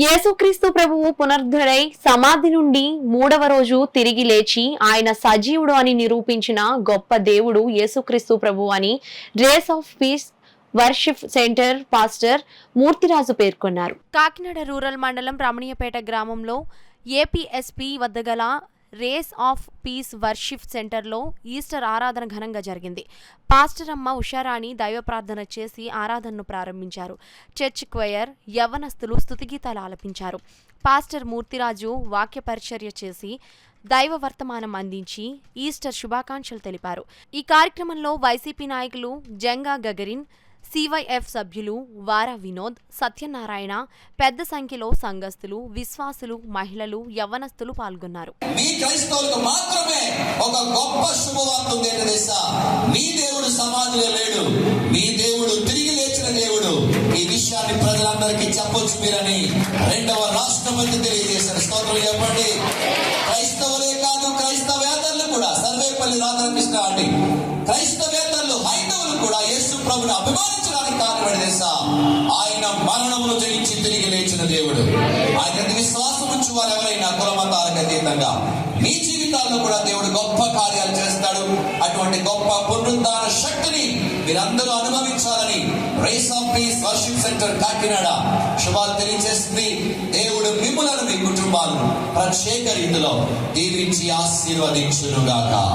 యేసుక్రీస్తు ప్రభువు పునరుద్ధుడై సమాధి నుండి 3వ రోజు తిరిగి లేచి ఆయన సజీవుడు అని నిరూపించిన గొప్ప దేవుడు యేసుక్రీస్తు ప్రభువు అని race of peace worship center pastor Murthyraju పేర్కొన్నారు. కాకినాడ రూరల్ మండలం రమణీయపేట గ్రామంలో ఏపీఎస్పీ వద్ద గల రేస్ ఆఫ్ పీస్ వర్షిప్ సెంటర్లో ఈస్టర్ ఆరాధన ఘనంగా జరిగింది. పాస్టర్ అమ్మ ఉషారాణి దైవ ప్రార్థన చేసి ఆరాధనను ప్రారంభించారు. చర్చ్ క్వయర్ యవ్వనస్తులు స్తుతిగీతాలు ఆలపించారు. పాస్టర్ మూర్తిరాజు వాక్య పరిచర్య చేసి దైవ వర్తమానం అందించి ఈస్టర్ శుభాకాంక్షలు తెలిపారు. ఈ కార్యక్రమంలో వైసీపీ నాయకులు జంగా గగరిన్, సివైఎఫ్ సభ్యులు వారా వినోద్, సత్యనారాయణ, పెద్ద సంఖ్యలో సంఘస్థులు, విశ్వాసులు, మహిళలు, యవ్వనస్తులు పాల్గొన్నారు. మీ క్రైస్తవులకు మాత్రమే ఒక గొప్ప శుభవార్త ఉంది. మీ దేవుడు సమాధిలో లేడు, మీ దేవుడు తిరిగి లేచిన దేవుడు. ఈ విషయాన్ని ప్రజలందరికీ చెప్పొచ్చు మీరని 2వ రాష్ట్రపతి తెలియజేశారు. స్తోత్రం చెప్పండి. క్రైస్తవులే కాదు, క్రైస్తవేతరులు కూడా, సర్వేపల్లి రాధాకృష్ణ అండి, క్రైస్తవేతరులు హైందవులు కూడా యేసు ప్రభుని అభిమానించడానికి కారణపడి తెలుసా, ఆయన మరణమును జయించి తిరిగి లేచిన దేవుడు. ఆయన విశ్వాసం నుంచి వారు ఎవరైనా కులమతాలకు అతీతంగా మీ జీవితాల్లో కూడా దేవుడు గొప్ప కార్యాలు చేస్తాడు. అటువంటి గొప్ప పునరుద్ధాన శక్తిని మీరందరూ అనుభవించాలని race of peace worship centre Kakinada శుభాలు తెలియజేస్తుంది. దేవుడు మిమ్ములను, మీ కుటుంబాలను ప్రత్యేక రీతిలో దీవించి ఆశీర్వదించునుగాక.